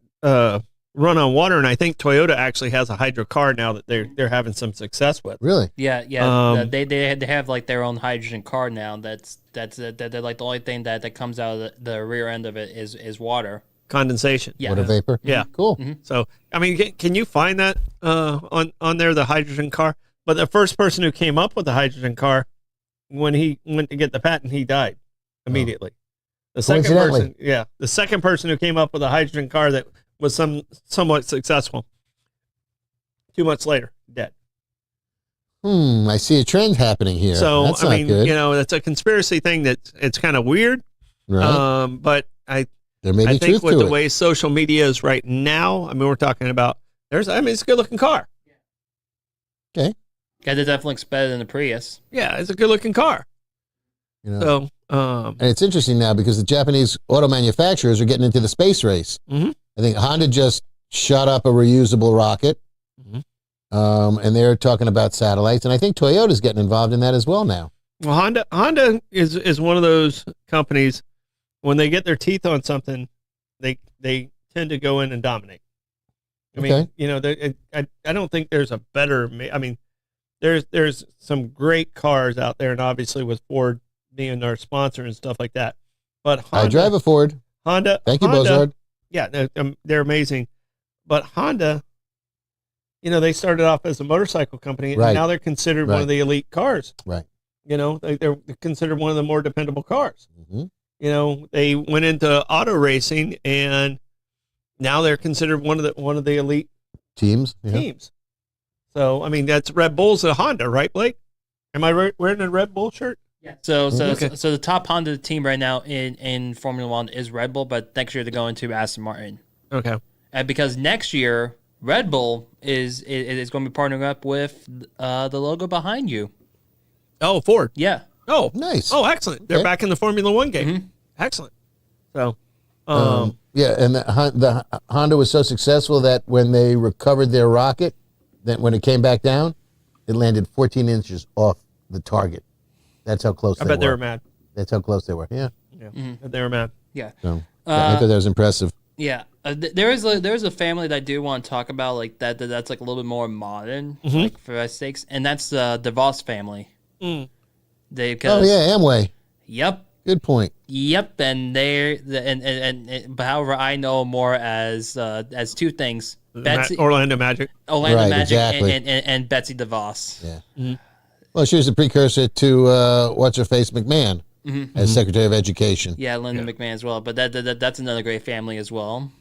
run on water, and I think Toyota actually has a hydro car now that they're having some success with. Really? Yeah. They have like their own hydrogen car now. That's like the only thing that comes out of the rear end of it is water. Condensation. Yeah. Water vapor. Yeah. Cool. Mm-hmm. So, I mean, can you find that on there, the hydrogen car? But the first person who came up with the hydrogen car, when he went to get the patent, he died immediately. The second person who came up with a hydrogen car that was somewhat successful, 2 months later, dead. I see a trend happening here. So, that's not good. that's a conspiracy thing it's kind of weird. Right. But There may be I think truth with to the it. way social media is right now, I mean, we're talking about it's a good looking car. Okay. Yeah, it definitely looks better than the Prius. Yeah, it's a good looking car. So, and it's interesting now because the Japanese auto manufacturers are getting into the space race. Mhm. I think Honda just shot up a reusable rocket, and they're talking about satellites, and I think Toyota's getting involved in that as well now. well, Honda is one of those companies, when they get their teeth on something, they tend to go in and dominate. I mean, I don't think there's a better. I mean, there's some great cars out there, and obviously with Ford being our sponsor and stuff like that. But Honda, I drive a Ford. Honda. Thank you, Honda, Bozard. Yeah, they're amazing. But Honda, they started off as a motorcycle company, and Right. now they're considered one of the elite cars. Right. They're considered one of the more dependable cars. Mm-hmm. They went into auto racing, and now they're considered one of the elite Teams. Yeah. teams. So, I mean, that's Red Bull's a Honda, right, Blake? Am I wearing a Red Bull shirt? Yeah. So Okay. the top Honda team right now in Formula One is Red Bull, but next year they're going to Aston Martin. Okay. And because next year Red Bull is going to be partnering up with the logo behind you. Oh, Ford. Yeah. Oh, Nice. Oh, excellent. They're Okay. back in the Formula One game. Mm-hmm. Excellent. So, Yeah, and the Honda was so successful that when they recovered their rocket, that when it came back down, it landed 14 inches off the target. That's how close I they bet were. they were mad. That's how close they were. Yeah. Yeah, they were mad. Yeah. So I thought that was impressive. Yeah, there's a family that I do want to talk about, like that's like a little bit more modern, like for Christ's sakes, and that's the DeVos family. Mm. Oh yeah, Amway. Yep, Good point. and but however I know more as two things: Betsy, Orlando Magic. Orlando Right, Magic, exactly. and Betsy DeVos. Yeah. Well, she was a precursor to what's her face McMahon as Secretary of Education. Yeah, Linda McMahon as well, but that's another great family as well.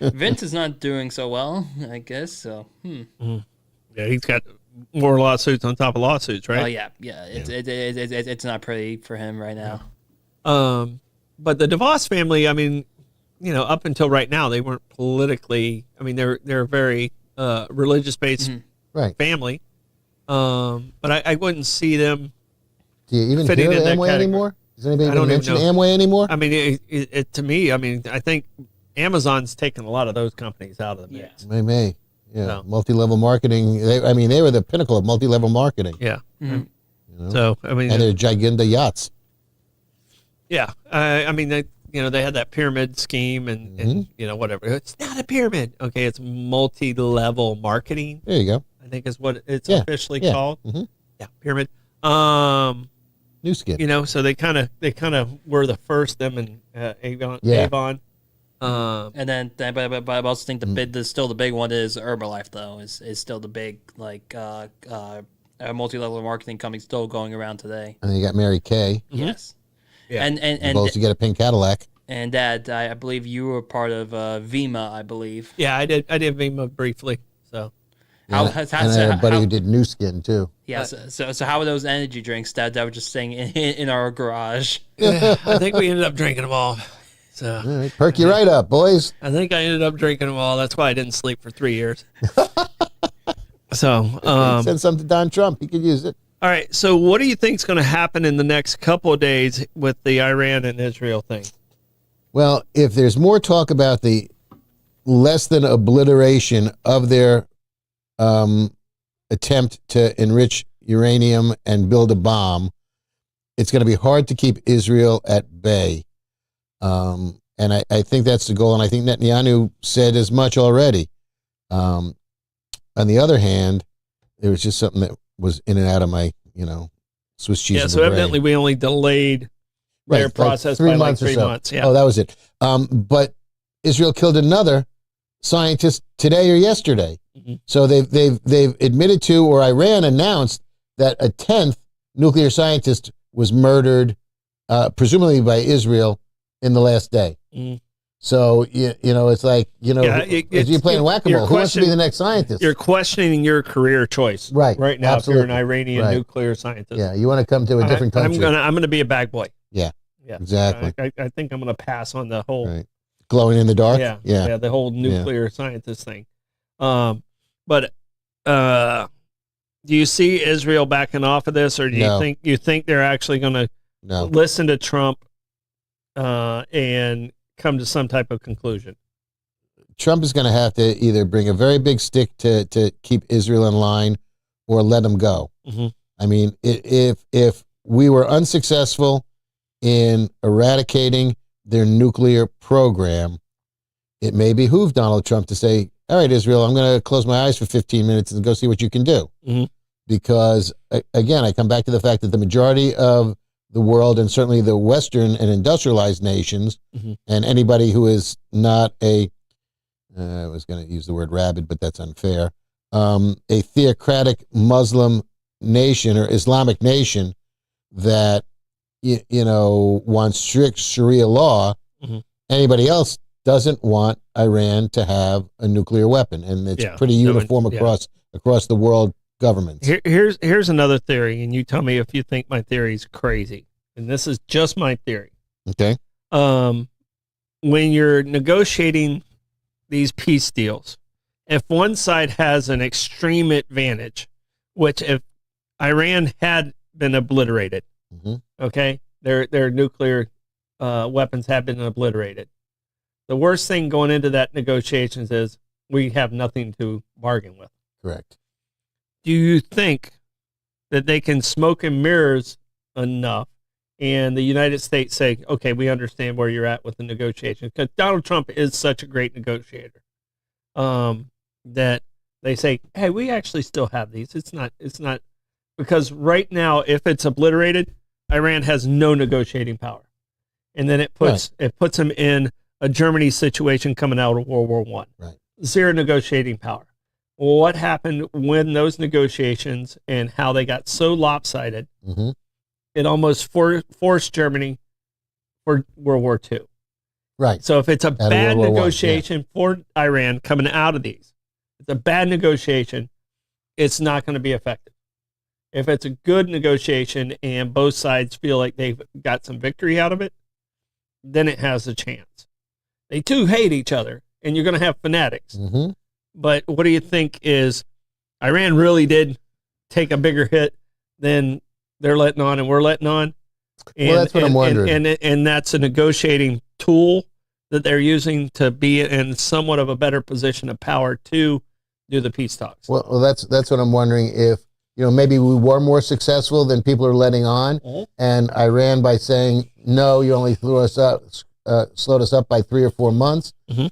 Vince is not doing so well, I guess. So, Yeah, he's got more lawsuits on top of lawsuits, right? Oh yeah. It's not pretty for him right now. But the DeVos family, I mean, up until right now, they weren't politically. I mean, they're a very religious based Right. family. But I wouldn't see them. Do you even Fitting hear in that Amway category. anymore? Does anybody I don't even even mention know. Amway anymore? I mean, it to me, I mean, I think Amazon's taken a lot of those companies out of the mix. May. Yeah. No. Multi-level marketing. They were the pinnacle of multi-level marketing. Yeah. know? So I mean, And their Gigantic yachts. yeah. I mean, they had that pyramid scheme and whatever. It's not a pyramid. Okay, it's multi-level marketing, There you go. I think is what it's Yeah, officially yeah. called. Mhm. Yeah, pyramid. New skin. So they kind of were the first, them and Yeah. Avon. And then, but I also think still the big one is Herbalife, though, is still the big, like, multi-level marketing company still going around today. And you got Mary Kay. Yes. Yeah. And Supposed to get a pink Cadillac. And Dad, I believe you were part of Vima, I believe. Yeah, I did Vima briefly. So, And I had a buddy who did New Skin too. Yes. So how are those energy drinks that were just staying in our garage? I think we ended up drinking them all. So All right, perk you right up, boys. I think I ended up drinking them all. That's why I didn't sleep for 3 years. So Send some to Don Trump. He could use it. all right. So what do you think is going to happen in the next couple of days with the Iran and Israel thing? Well, if there's more talk about the less than obliteration of their attempt to enrich uranium and build a bomb, it's going to be hard to keep Israel at bay. And I think that's the goal, and I think Netanyahu said as much already. On the other hand, there was just something that was in and out of my, Swiss cheese. Yeah, so evidently we only delayed their process by like 3 months. Yeah. Oh, that was it. But Israel killed another scientist today or yesterday. Mm-hmm. So they've admitted to, or Iran announced that a 10th nuclear scientist was murdered, presumably by Israel, in the last day. Mm. So it's like you're playing whack-a-mole. Who wants to be the next scientist? You're questioning your career choice, right now. Absolutely. If you're an Iranian nuclear scientist, yeah, you want to come to a different country. I'm gonna be a bag boy. Yeah, yeah, exactly. I think I'm gonna pass on the whole glowing in the dark. Yeah, the whole nuclear scientist thing. But do you see Israel backing off of this, or do you think they're actually going to listen to Trump and come to some type of conclusion? Trump is going to have to either bring a very big stick to keep Israel in line, or let them go. Mm-hmm. I mean, if we were unsuccessful in eradicating their nuclear program, it may behoove Donald Trump to say, all right, Israel, I'm going to close my eyes for 15 minutes and go see what you can do. Mm-hmm. Because, again, I come back to the fact that the majority of the world, and certainly the Western and industrialized nations, mm-hmm. and anybody who is not I was going to use the word rabid, but that's unfair, a theocratic Muslim nation or Islamic nation that, wants strict Sharia law, mm-hmm. anybody else doesn't want Iran to have a nuclear weapon, and it's pretty uniform across the world governments. Here's another theory, and you tell me if you think my theory is crazy. And this is just my theory. Okay. When you're negotiating these peace deals, if one side has an extreme advantage, which if Iran had been obliterated, mm-hmm. okay, their nuclear weapons have been obliterated. The worst thing going into that negotiations is we have nothing to bargain with. Correct. Do you think that they can smoke and mirrors enough and the United States say, okay, we understand where you're at with the negotiations? Because Donald Trump is such a great negotiator that they say, hey, we actually still have these. It's not because right now, if it's obliterated, Iran has no negotiating power. And then it puts them in a Germany situation coming out of World War I. Right. Zero negotiating power. Well, what happened when those negotiations and how they got so lopsided, mm-hmm. it almost forced Germany for World War II. Right. So if it's a bad negotiation for Iran coming out of these, it's a bad negotiation, it's not going to be effective. If it's a good negotiation and both sides feel like they've got some victory out of it, then it has a chance. They too hate each other, and you're going to have fanatics. Mm-hmm. But what do you think is Iran really did take a bigger hit than they're letting on and we're letting on? And, well, that's what I'm wondering. And that's a negotiating tool that they're using to be in somewhat of a better position of power to do the peace talks. Well, that's what I'm wondering, if maybe we were more successful than people are letting on, mm-hmm. and Iran, by saying no, you only slowed us up by 3 or 4 months, mm-hmm.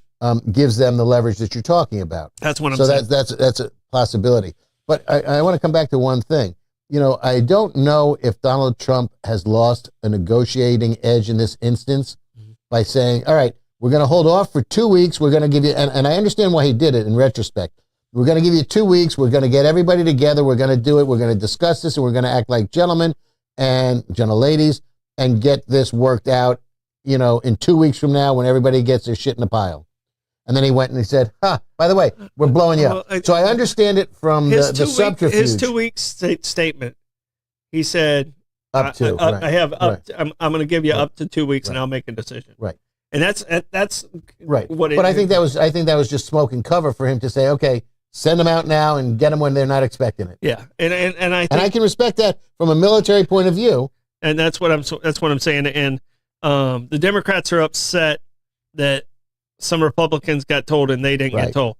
Gives them the leverage that you're talking about. That's what I'm saying. So that's a possibility. But I want to come back to one thing. I don't know if Donald Trump has lost a negotiating edge in this instance, mm-hmm. by saying, all right, we're going to hold off for 2 weeks. We're going to give you, and I understand why he did it in retrospect. We're going to give you 2 weeks. We're going to get everybody together. We're going to do it. We're going to discuss this, and we're going to act like gentlemen and gentleladies and get this worked out, in 2 weeks from now when everybody gets their shit in the pile. And then he went and he said, by the way, we're blowing you up. So I understand it from the subterfuge. His 2 weeks statement, he said, up to. Right. I have up. Right. I'm going to give you Right. up to 2 weeks, Right. and I'll make a decision. Right. And that's right. What but I think that was just smoke and cover for him to say, okay, send them out now and get them when they're not expecting it. Yeah, and I think, and I can respect that from a military point of view. And that's what I'm saying. And the Democrats are upset that some Republicans got told and they didn't Right. get told.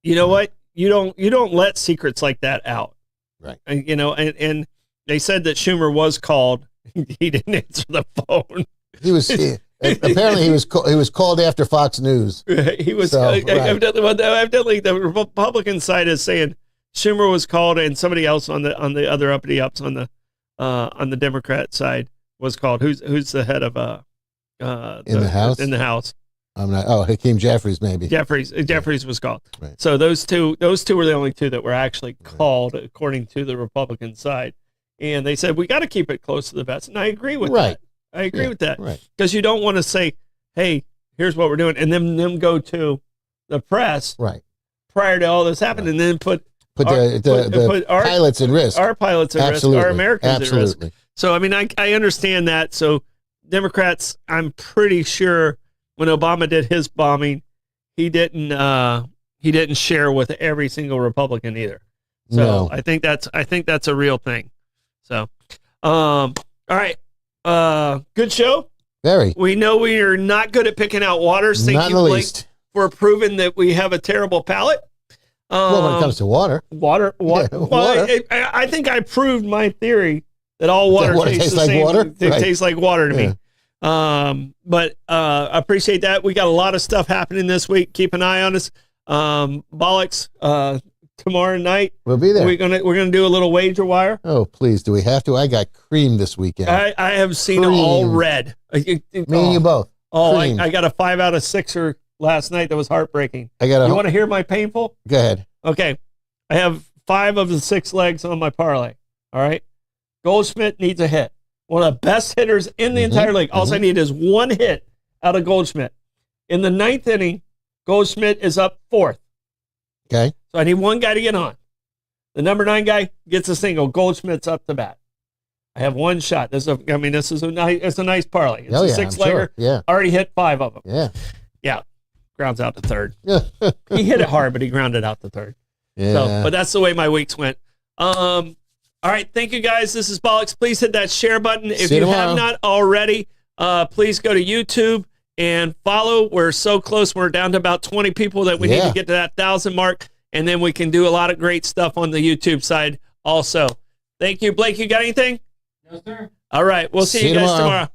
You know what? You don't let secrets like that out. Right. And, and they said that Schumer was called. He didn't answer the phone. He was apparently he was called after Fox News. He was So, right. evidently the Republican side is saying Schumer was called, and somebody else on the other uppity ups on the Democrat side was called. Who's the head of in the House? In the House. I'm not. Oh, Hakeem Jeffries, maybe. Jeffries was called. Right. So those two were the only two that were actually called, according to the Republican side. And they said we got to keep it close to the vest, and I agree with Right. that. I agree with that. Right. Because you don't want to say, "Hey, here's what we're doing," and then them go to the press Right. prior to all this happening, and then put the pilots at risk. Our pilots at Absolutely. risk, our Americans Absolutely. at risk. So I mean, I understand that. So Democrats, I'm pretty sure when Obama did his bombing, he didn't share with every single Republican either. So No. I think that's a real thing. So, all right, good show. Very. We know we are not good at picking out waters. Thank Not you, in the Blake, least. for proving that we have a terrible palate. Well, when it comes to water. Water. Yeah, Well, water. I think I proved my theory that all water, tastes the like same. water? It Right. tastes like water to Yeah. me. But I appreciate that. We got a lot of stuff happening this week. Keep an eye on us. Bollocks. Tomorrow night We'll be there. we're gonna do a little wager wire. Oh, please. Do we have to? I got cream this weekend. I have seen Cream. all red. Me and you both. Oh, Cream. I got a 5 out of 6er last night that was heartbreaking. I got You want to hear my painful? Go ahead. Okay. I have 5 of the 6 legs on my parlay. All right. Goldschmidt needs a hit. One of the best hitters in the entire league. All I need is one hit out of Goldschmidt. In the 9th inning, Goldschmidt is up 4th. Okay. So I need one guy to get on. The number 9 guy gets a single. Goldschmidt's up to bat. I have one shot. It's a nice parlay. It's Oh, a yeah, 6 I'm legger. sure. Yeah. Already hit 5 of them. Yeah. Yeah. Grounds out to third. Yeah. He hit it hard, but he grounded out to third. Yeah. So, but that's the way my weeks went. All right. Thank you guys. This is Bollocks. Please hit that share button. If See you you tomorrow. have not already, please go to YouTube and follow. We're so close. We're down to about 20 people that we need to get to that 1,000 mark. And then we can do a lot of great stuff on the YouTube side also. Thank you. Blake, you got anything? No, sir. All right. We'll see you guys tomorrow.